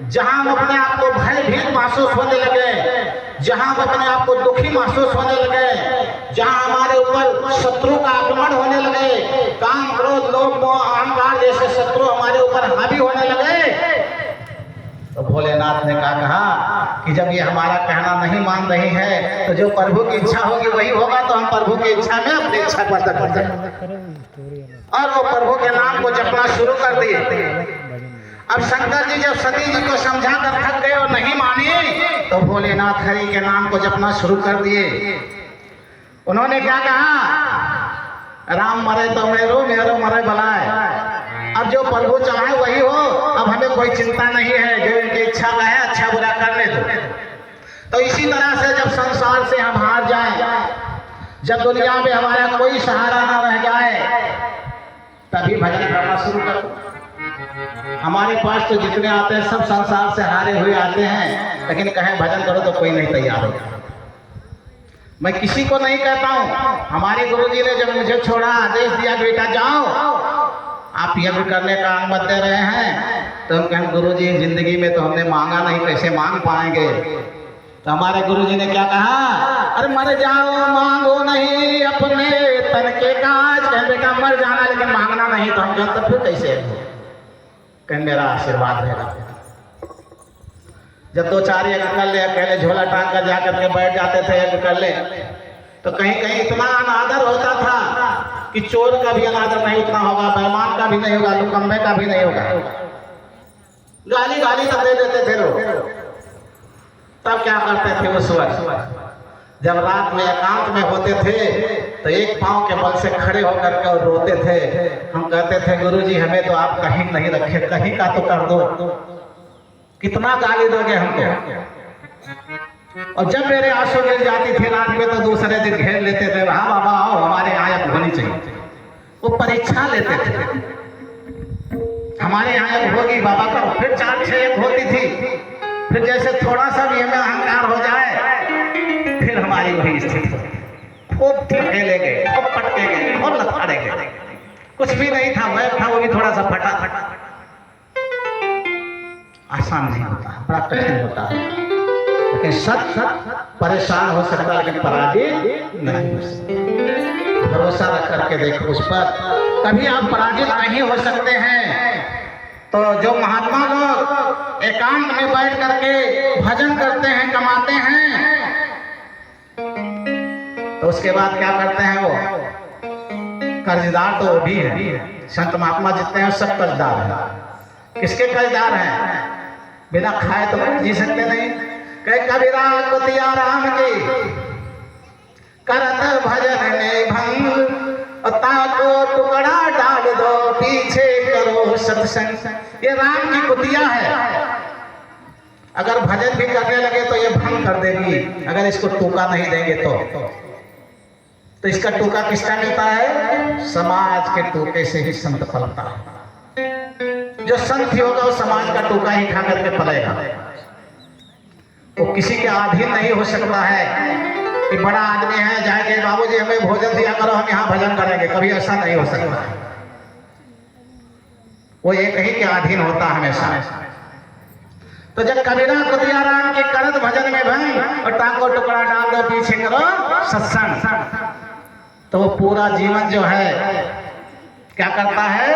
जहां हम अपने आप को भयभीत महसूस होने लगे, जहां हम अपने आप को दुखी महसूस होने लगे, जहां हमारे ऊपर शत्रु का आक्रमण होने लगे, काम क्रोध लोभ मोह अहंकार जैसे शत्रु हमारे ऊपर हावी होने लगे, तो भोलेनाथ ने कहा कि जब ये हमारा कहना नहीं मान रही है तो जो प्रभु की इच्छा होगी वही होगा। तो हम प्रभु की इच्छा में अपनी इच्छा को अदा कर जाए और वो प्रभु के नाम को जपना शुरू कर दिए। अब शंकर जी जब सती जी को समझा कर थक गए और नहीं मानी, तो भोलेनाथ हरि के नाम को जपना शुरू कर दिए। उन्होंने क्या कहा, राम मरे तो मेरो, मेरो मरे भलाए। अब जो प्रभु चाहे वही हो, अब हमें कोई चिंता नहीं है, जो इनकी इच्छा का है अच्छा बुरा करने दो। तो इसी तरह से जब संसार से हम हार जाएं, जब दुनिया में हमारा कोई सहारा ना रह जाए, तभी भजन करना शुरू करो। हमारे पास तो जितने आते हैं सब संसार से हारे हुए आते हैं, लेकिन कहें भजन करो तो कोई नहीं तैयार होगा। मैं किसी को नहीं कहता हूँ, हमारे गुरुजी ने जब मुझे छोड़ा आदेश दिया बेटा जाओ आप यज्ञ करने का अनुमति दे रहे हैं, तो हम कहें गुरुजी जिंदगी में तो हमने मांगा नहीं, कैसे मांग पाएंगे। तो हमारे गुरुजी ने क्या कहा, अरे मर जाओ मांगो नहीं अपने तन के काज। कहें बेटा मर जाना लेकिन मांगना नहीं, तो हम कहते फिर कैसे, कहें मेरा आशीर्वाद रहेगा। जब दो चार यज्ञ कर ले, अकेले झोला टांग कर जाकर के बैठ जाते थे यज्ञ कर ले, तो कहीं कहीं इतना अनादर होता था कि चोर का भी अनादर नहीं उतना होगा, बेईमान का भी नहीं होगा, लुकम्बे का भी नहीं होगा, गाली गाली तक दे देते थे लोग। तब क्या करते थे उस वक्त, जब रात में एकांत में होते थे तो एक पांव के बल से खड़े होकर के और रोते थे। हम कहते थे गुरुजी हमें तो आप कहीं नहीं रखे, कहीं का तो कर दो, कितना गाली दोगे हमको। और जब मेरे आंसू गिर जाती थी रात में, तो दूसरे दिन घेर लेते थे, हाँ बाबा आओ हमारे यहाँ यज्ञ होनी चाहिए। वो परीक्षा लेते थे, हमारे यहाँ यज्ञ होगी बाबा का। फिर 4-6 यज्ञ होती थी, फिर जैसे थोड़ा सा भी हमें अहंकार हो जाए, फिर हमारी वही स्थिति होती। खूब खेले गए, खूब पटके गए, खूब लथाड़े गए, कुछ भी नहीं था, वह था वो भी थोड़ा सा फटा फटा। आसान नहीं होता, बड़ा कठिन होता है, लेकिन सत परेशान हो सकता है लेकिन पराजित नहीं हो सकता। भरोसा रख करके देखो उस पर, कभी आप पराजित नहीं हो सकते हैं। तो जो महात्मा लोग एकांत में बैठ करके भजन करते हैं, कमाते हैं, तो उसके बाद क्या करते हैं, वो कर्जदार तो वो भी है। संत महात्मा जितने हैं सब कर्जदार हैं। किसके कर्जदार हैं? बिना खाए तो जी सकते नहीं। कहे कबीरा कुतिया राम की करत भजन में भंग, ताको टुकड़ा डाल दो पीछे करो सत्संग। ये राम की कुतिया है, अगर भजन भी करने लगे तो ये भंग कर देगी, अगर इसको टूका नहीं देंगे तो इसका टूका किसका मिलता है? समाज के टूके से ही संत पलता है। जो संत ही होगा वो समाज का टूका ही खा करके पलेगा, वो किसी के अधीन नहीं हो सकता है कि बड़ा आदमी है जाके बाबूजी हमें भोजन दिया करो हम यहाँ भजन करेंगे, कभी ऐसा नहीं हो सकता। वो एक ही के अधीन होता हमेशा। तो जब कबीरा कुतिया राम के करत भजन में भंग और टांको टुकड़ा डाल दो पीछे करो सत्संग, तो वो पूरा जीवन जो है क्या करता है?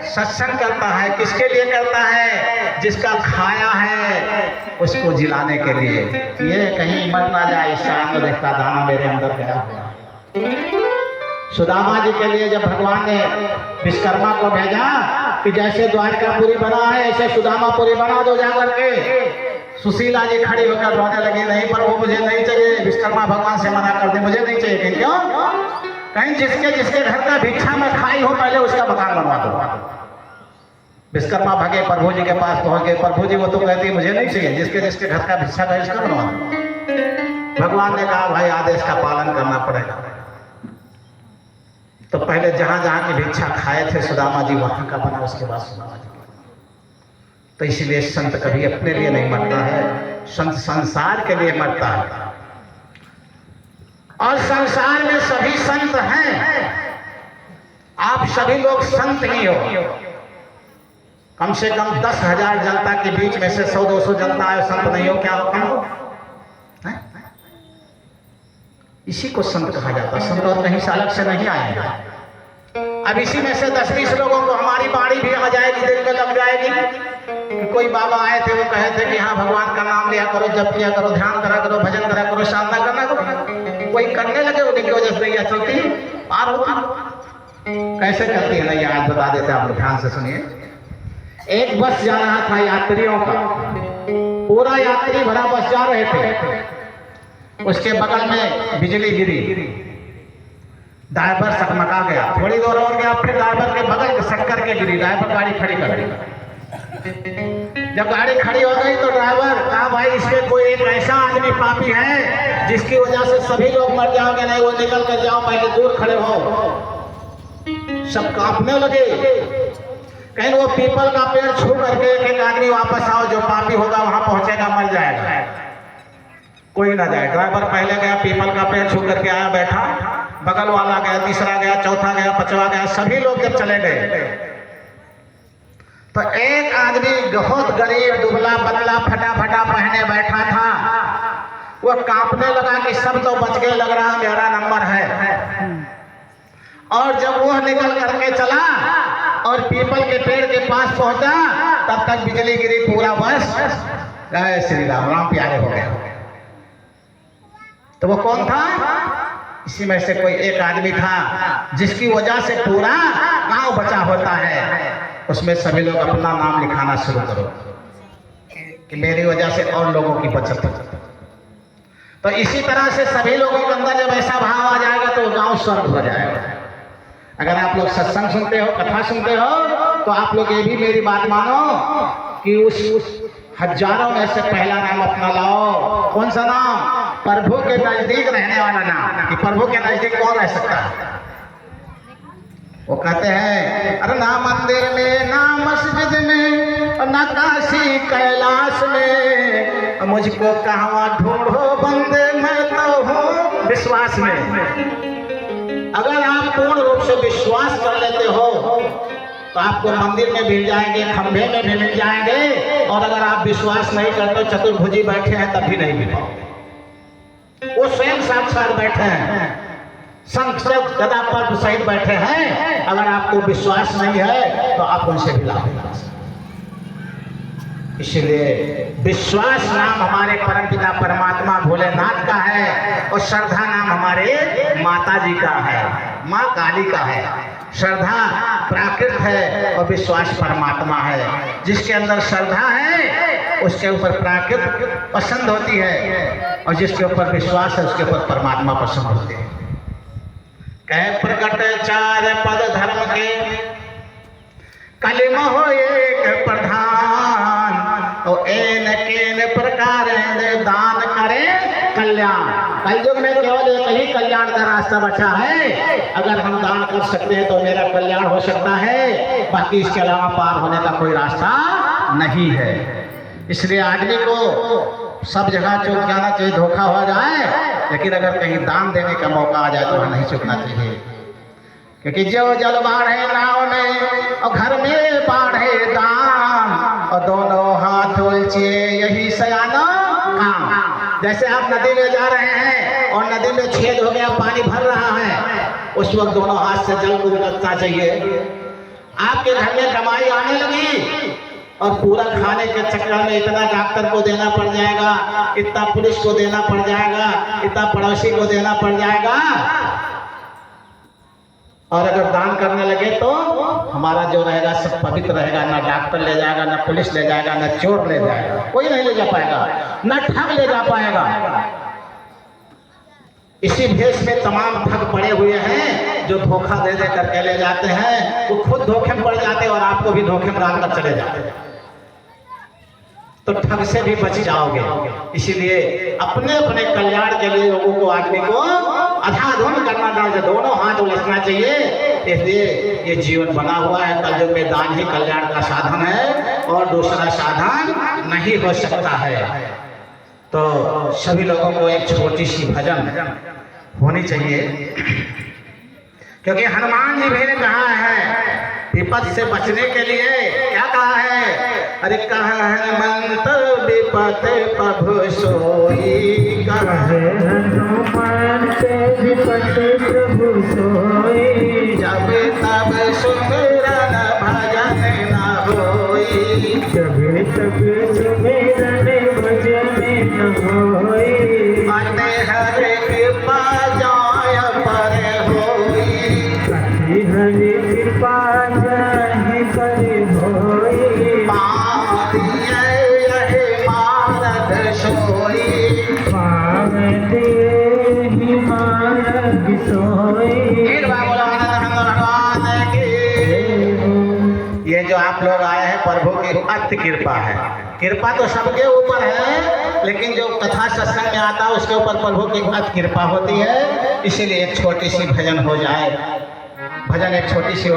सत्संग करता है। किसके लिए करता है? जिसका खाया है उसको जिलाने के लिए। ये कहीं मर ना जाए, शाम का दाना मेरे अंदर गया हुआ। सुदामा जी के लिए जब भगवान ने विश्वकर्मा को भेजा कि जैसे द्वारकापुरी बना है ऐसे सुदामापुरी बना दो जाकर के, सुशीला जी खड़ी होकर रोने लगी, नहीं पर वो मुझे नहीं चाहिए। विश्वकर्मा भगवान से मना कर दे, मुझे नहीं चाहिए। क्यों? कहीं जिसके जिसके घर का भिक्षा में खाई हो पहले उसका मकान बनवा दो। विश्वकर्मा भागे प्रभु जी के पास पहुंच गए। प्रभु जी वो तो कहती है मुझे नहीं चाहिए, जिसके जिसके घर का भिक्षा है उसका बनवा दो। भगवान ने कहा भाई आदेश का पालन करना पड़ेगा। तो पहले जहां जहां की भिक्षा खाए थे सुदामा जी वहां का बना, उसके बाद सुदामा जी। तो इसलिए संत कभी अपने लिए नहीं मरता है, संत संसार के लिए मरता है। और संसार में सभी संत हैं, आप सभी लोग संत ही हो। कम से कम 10,000 जनता के बीच में से 100-200 जनता आए, संत नहीं हो क्या हो? कम हो? इसी को संत कहा जाता है। संत और कहीं से अलग से नहीं आए हैं। अब इसी में से 10-20 लोगों को हमारी बाणी भी आ जाएगी, दिल में लग जाएगी कि कोई बाबा आए थे, वो कहे थे कि हाँ भगवान का नाम लिया करो, जप किया करो, ध्यान करा करो, भजन करा करो, साधना करना करो। कोई करने लगे, उन्हीं की वजह से नैया चलती पार होती। कैसे करती है नैया, आज बता देते आप लोग, ध्यान से सुनिए। एक बस जा रहा था यात्रियों का, पूरा यात्री भरा बस जा रहे थे। उसके बगल में बिजली गिरी, ड्राइवर सकमका गया। थोड़ी दूर और गया, फिर ड्राइवर के बगल के शक्कर के गिरी। ड्राइवर गाड़ी खड़ी कर दी। जब गाड़ी खड़ी हो गई तो ड्राइवर कहा, भाई इसमें कोई एक ऐसा आदमी पापी है जिसकी वजह से सभी लोग मर जाओगे, नहीं वो निकल कर जाओ, पहले दूर खड़े हो। सब कांपने लगे। कहीं वो पीपल का पेड़ छू करके एक आदमी वापस आओ, जो पापी होगा वहां पहुंचेगा, मर जाएगा, कोई ना जाए। ड्राइवर पहले गया, पीपल का पेड़ छू करके आया, बैठा। बगल वाला गया, तीसरा गया, चौथा गया, पांचवा गया। सभी लोग जब चले गए तो एक आदमी बहुत गरीब, दुबला पतला, फटा फटा पहने बैठा था। वो कांपने लगा कि सब तो बच गए, लग रहा मेरा नंबर है। और जब वो निकल करके चला और पीपल के पेड़ के पास पहुंचा, तब तक बिजली गिरी, पूरा बस जय श्री राम, राम प्यारे हो गए। तो वो कौन था? इसी में से कोई एक आदमी था जिसकी वजह से पूरा गांव बचा होता है। उसमें सभी लोग अपना नाम लिखाना शुरू करो कि मेरी वजह से और लोगों की बचत हो। तो इसी तरह से सभी लोगों के अंदर जब ऐसा भाव आ जाएगा तो गांव स्वर्ग हो जाएगा। अगर आप लोग सत्संग सुनते हो, कथा सुनते हो, तो आप लोग ये भी मेरी बात मानो कि उस हजारों में से पहला नाम अपना लाओ। कौन सा नाम? प्रभु के नजदीक रहने वाला नाम। कि प्रभु के नजदीक कौन रह सकता है? वो कहते हैं, अरे ना मंदिर में, ना मस्जिद में, और ना काशी कैलाश में, मुझको कहाँ ढूंढो बंदे, मैं तो हूँ विश्वास में। अगर आप पूर्ण रूप से विश्वास कर लेते हो तो आपको मंदिर में मिल जाएंगे, खंभे में भी मिल जाएंगे। और अगर आप विश्वास नहीं करते, चतुर्भुजी बैठे हैं, तब भी नहीं मिलेंगे। वो स्वयं साक्षात बैठे हैं, संत गदा पर सहित बैठे हैं। अगर आपको विश्वास नहीं है तो आप उनसे भी लाभ नहीं। इसलिए विश्वास नाम हमारे परमपिता परमात्मा भोलेनाथ का है, और श्रद्धा नाम हमारे माता जी का है, माँ काली का है। श्रद्धा प्राकृत है और विश्वास परमात्मा है। जिसके अंदर श्रद्धा है उसके ऊपर प्राकृत पसंद होती है, और जिसके ऊपर विश्वास है उसके ऊपर परमात्मा पसंद होते हैं। कह प्रकट चार पद धर्म के, कलिमा हो एक प्रधान, और एन केन प्रकार दान करे कल्याण। कलयुग में केवल एक ही कल्याण का रास्ता बचा है। अगर हम दान कर सकते हैं तो मेरा कल्याण हो सकता है, बाकी इसके अलावा पार होने का कोई रास्ता नहीं है। इसलिए आदमी को सब जगह चूक जाना चाहिए, धोखा हो जाए, लेकिन अगर कहीं दान देने का मौका आ जाए तो वह नहीं चूकना चाहिए। क्योंकि जो जल बाढ़े नाव में, और घर में बाढ़े दान, और दोनों हाथ उलचिए यही सयाना काम। जैसे आप नदी में जा रहे हैं और नदी में छेद हो गया, पानी भर रहा है, उस वक्त दोनों हाथ से जल को उलटना चाहिए। आपके घर में कमाई आने लगी और पूरा खाने के चक्कर में इतना डॉक्टर को देना पड़ जाएगा, इतना पुलिस को देना पड़ जाएगा, इतना पड़ोसी को देना पड़ जाएगा। और अगर दान करने लगे तो हमारा जो रहेगा सब पवित्र रहेगा। ना डॉक्टर ले जाएगा, ना पुलिस ले जाएगा, ना चोर ले जाएगा, कोई नहीं ले जा पाएगा, ना ठग ले जा पाएगा। इसी भेष में तमाम ठग पड़े हुए हैं जो धोखा दे दे करके ले जाते हैं। वो खुद धोखे में पड़ जाते हैं और आपको भी धोखे में डालकर चले जाते हैं। तो ठग से भी बच जाओगे। इसीलिए अपने अपने कल्याण के लिए लोगों को, आदमी को अधाधुन करना चाहिए, दोनों हाथ उलटना चाहिए। इसलिए ये जीवन बना हुआ है। कलयुग में दान ही कल्याण का साधन है और दूसरा साधन नहीं हो सकता है। तो सभी लोगों को एक छोटी सी भजन होनी चाहिए, क्योंकि हनुमान जी भी ने कहा है विपद से बचने के लिए क्या कहा है? अरे कहा है मंत विपत प्रभु सोई, कहा है हनुमंत विपत प्रभु सोई, जब तब सुमिरन भजन न होई, जब तब सुमिरन भजन न होई, अते हरि कृपा जाय पर होई, अति हरि कृपा जाहि पर होई, पावियै यहि मारग सोई, पावते ही मारग सोई। भगवान की। ये जो आप लोग आए हैं प्रभु की अति कृपा है। कृपा तो सबके ऊपर है, लेकिन जो कथा सत्संग में आता है उसके ऊपर प्रभु की अति कृपा होती है। इसीलिए एक छोटी सी भजन हो जाए। भजन एक छोटी सी